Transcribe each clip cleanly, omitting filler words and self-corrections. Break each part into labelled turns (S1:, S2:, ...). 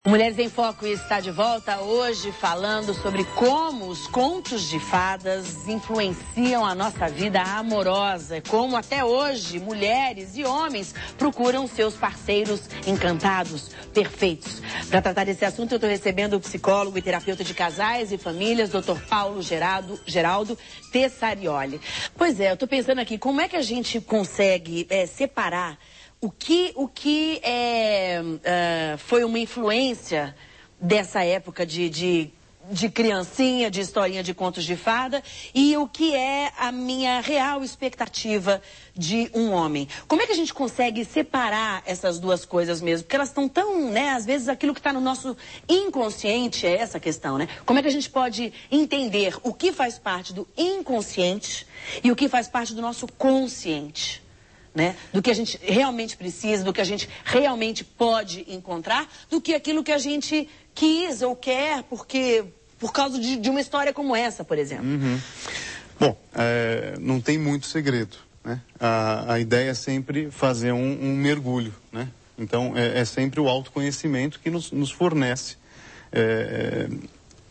S1: Mulheres em Foco está de volta hoje falando sobre como os contos de fadas influenciam a nossa vida amorosa. Como até hoje mulheres e homens procuram seus parceiros encantados, perfeitos. Para tratar desse assunto eu estou recebendo o psicólogo e terapeuta de casais e famílias, Dr. Paulo Geraldo Tessarioli. Pois é, eu estou pensando aqui, como é que a gente consegue separar o que foi uma influência dessa época de criancinha, de historinha de contos de fada, e o que é a minha real expectativa de um homem? Como é que a gente consegue separar essas duas coisas mesmo? Porque elas estão tão, né, às vezes aquilo que está no nosso inconsciente é essa questão, né? Como é que a gente pode entender o que faz parte do inconsciente e o que faz parte do nosso consciente? Né? Do que a gente realmente precisa, do que a gente realmente pode encontrar, do que aquilo que a gente quis ou quer por causa de uma história como essa, por exemplo.
S2: Uhum. Bom, não tem muito segredo, né? A ideia é sempre fazer um mergulho, né? Então, é sempre o autoconhecimento que nos fornece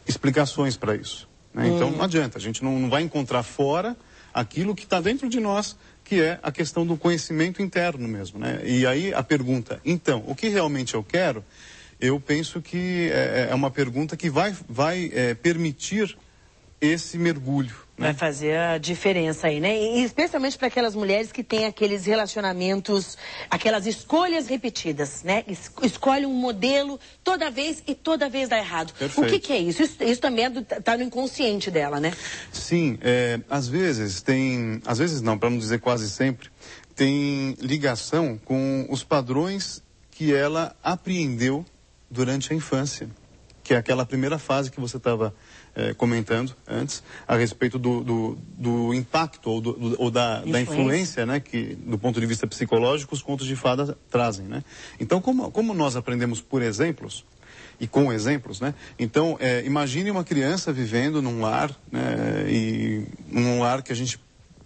S2: explicações para isso, né? Então, não adianta, a gente não vai encontrar fora aquilo que está dentro de nós, que é a questão do conhecimento interno mesmo, né? E aí a pergunta, então, o que realmente eu quero? Eu penso que é uma pergunta que vai permitir esse mergulho, né?
S1: Vai fazer a diferença aí, né? E especialmente para aquelas mulheres que têm aqueles relacionamentos, aquelas escolhas repetidas, né? Escolhe um modelo toda vez e toda vez dá errado.
S2: Perfeito.
S1: O que é isso? Isso também está no inconsciente dela, né?
S2: Sim, às vezes não, para não dizer quase sempre, tem ligação com os padrões que ela apreendeu durante a infância, que é aquela primeira fase que você estava comentando antes, a respeito do impacto ou da influência, né, que do ponto de vista psicológico os contos de fada trazem, né? Então, como nós aprendemos por exemplos, e com exemplos, né? Então, imagine uma criança vivendo num lar, né, e num lar que a gente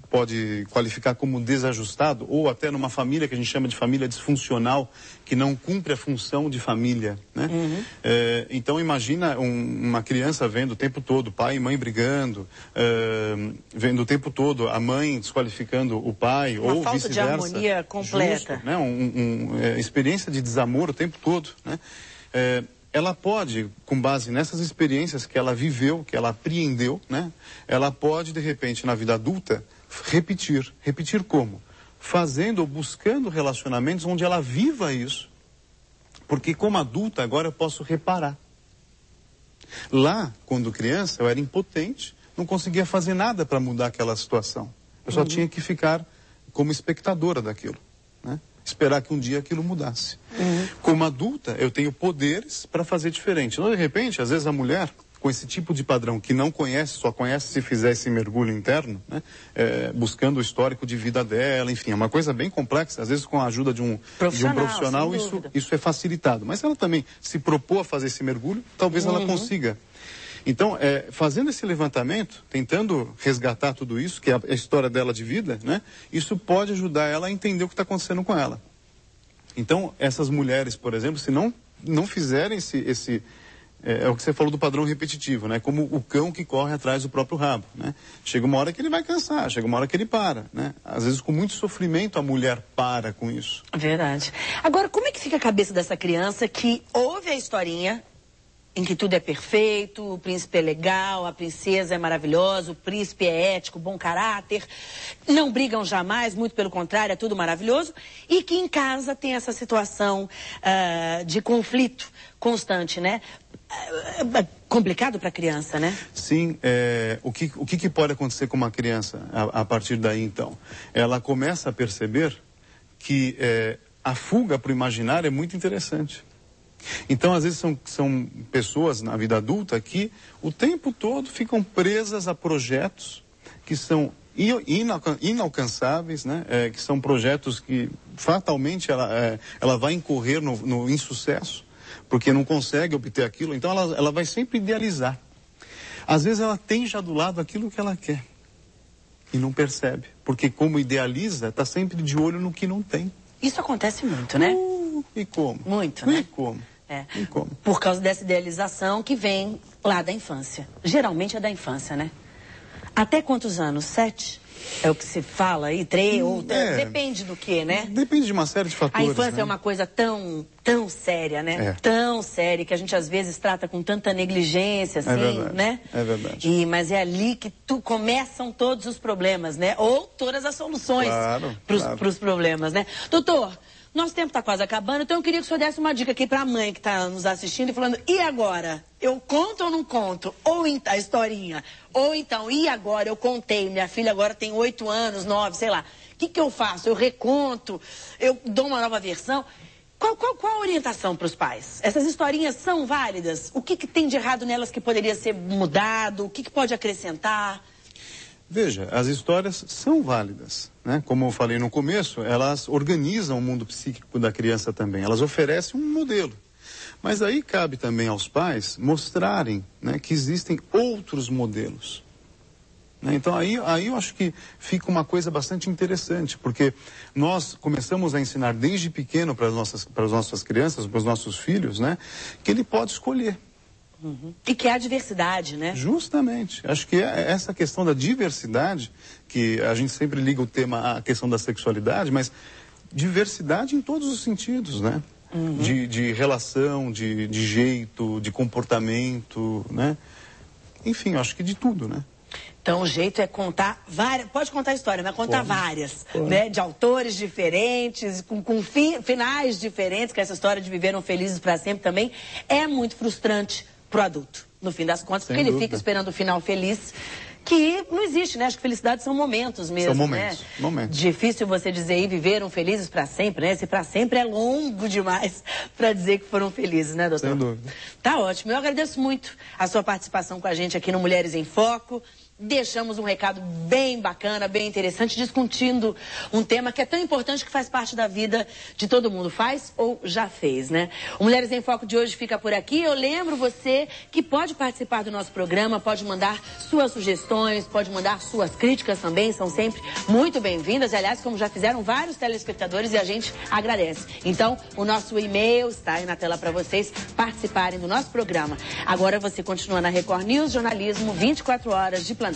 S2: pode qualificar como desajustado, ou até numa família que a gente chama de família disfuncional, que não cumpre a função de família, né?
S1: Uhum.
S2: Então imagina uma criança vendo o tempo todo pai e mãe brigando, vendo o tempo todo a mãe desqualificando o pai,
S1: uma
S2: ou
S1: falta
S2: vice-versa.
S1: De harmonia completa.
S2: Justo, né? Experiência de desamor o tempo todo, né? Ela pode, com base nessas experiências que ela viveu, que ela apreendeu, né? Ela pode, de repente, na vida adulta, repetir. Repetir como? Fazendo ou buscando relacionamentos onde ela viva isso. Porque como adulta, agora eu posso reparar. Lá, quando criança, eu era impotente, não conseguia fazer nada para mudar aquela situação. Eu só tinha que ficar como espectadora daquilo, né? Esperar que um dia aquilo mudasse. Como adulta, eu tenho poderes para fazer diferente. Então, de repente, às vezes a mulher, com esse tipo de padrão que não conhece, só conhece se fizer esse mergulho interno, né? Buscando o histórico de vida dela, enfim, é uma coisa bem complexa. Às vezes com a ajuda de um profissional isso é facilitado. Mas ela também se propor a fazer esse mergulho, talvez ela consiga. Então, fazendo esse levantamento, tentando resgatar tudo isso, que é a história dela de vida, né? Isso pode ajudar ela a entender o que está acontecendo com ela. Então, essas mulheres, por exemplo, se não fizerem é o que você falou do padrão repetitivo, né? Como o cão que corre atrás do próprio rabo, né? Chega uma hora que ele vai cansar, chega uma hora que ele para, né? Às vezes com muito sofrimento a mulher para com isso.
S1: Verdade. Agora, como é que fica a cabeça dessa criança que ouve a historinha em que tudo é perfeito, o príncipe é legal, a princesa é maravilhosa, o príncipe é ético, bom caráter, não brigam jamais, muito pelo contrário, é tudo maravilhoso, e que em casa tem essa situação de conflito constante, né? Complicado para a criança, né?
S2: Sim, o que pode acontecer com uma criança a partir daí, então? Ela começa a perceber que a fuga para o imaginário é muito interessante. Então, às vezes, são pessoas na vida adulta que o tempo todo ficam presas a projetos que são inalcançáveis, né? Que são projetos que fatalmente ela vai incorrer no insucesso, porque não consegue obter aquilo. Então, ela vai sempre idealizar. Às vezes, ela tem já do lado aquilo que ela quer e não percebe, porque como idealiza, está sempre de olho no que não tem.
S1: Isso acontece muito, né?
S2: E como?
S1: Muito, né?
S2: E como? Tem como.
S1: Por causa dessa idealização que vem lá da infância. Geralmente é da infância, né? Até quantos anos? 7? É o que se fala aí, 3 ou... Depende do que, né?
S2: Depende de uma série de fatores.
S1: A infância
S2: né?
S1: é uma coisa tão séria, né?
S2: É.
S1: Tão séria, que a gente às vezes trata com tanta negligência, assim,
S2: verdade,
S1: né?
S2: É verdade.
S1: Mas é ali que começam todos os problemas, né? Ou todas as soluções para os problemas, né? Doutor, nosso tempo está quase acabando, então eu queria que o senhor desse uma dica aqui para a mãe que está nos assistindo e falando, e agora? Eu conto ou não conto? Ou a historinha? Ou então, e agora? Eu contei, minha filha agora tem 8 anos, 9, sei lá. O que eu faço? Eu reconto? Eu dou uma nova versão? Qual a orientação para os pais? Essas historinhas são válidas? O que tem de errado nelas que poderia ser mudado? O que pode acrescentar?
S2: Veja, as histórias são válidas, né? Como eu falei no começo, elas organizam o mundo psíquico da criança também. Elas oferecem um modelo. Mas aí cabe também aos pais mostrarem, né, que existem outros modelos. Né? Então aí eu acho que fica uma coisa bastante interessante, porque nós começamos a ensinar desde pequeno para as nossas crianças, para os nossos filhos, né, que ele pode escolher.
S1: E que há diversidade, né?
S2: Justamente. Acho que é essa questão da diversidade, que a gente sempre liga o tema à questão da sexualidade, mas diversidade em todos os sentidos, né? De relação, de jeito, de comportamento, né? Enfim, acho que de tudo, né?
S1: Então o jeito é contar várias, pode contar a história, mas contar várias, né? De autores diferentes, com finais diferentes, que essa história de viveram felizes para sempre também é muito frustrante pro adulto, no fim das contas, porque ele fica esperando o final feliz, que não existe, né? Acho que felicidade são momentos mesmo,
S2: são momentos,
S1: né?
S2: Momentos.
S1: Difícil você dizer aí, viveram felizes para sempre, né? Esse para sempre é longo demais para dizer que foram felizes, né, doutor?
S2: Sem dúvida.
S1: Tá ótimo. Eu agradeço muito a sua participação com a gente aqui no Mulheres em Foco. Deixamos um recado bem bacana, bem interessante, discutindo um tema que é tão importante, que faz parte da vida de todo mundo. Faz ou já fez, né? O Mulheres em Foco de hoje fica por aqui. Eu lembro você que pode participar do nosso programa, pode mandar suas sugestões, pode mandar suas críticas também, são sempre muito bem-vindas. Aliás, como já fizeram vários telespectadores, e a gente agradece. Então, o nosso e-mail está aí na tela para vocês participarem do nosso programa. Agora você continua na Record News, jornalismo 24 horas de plantão.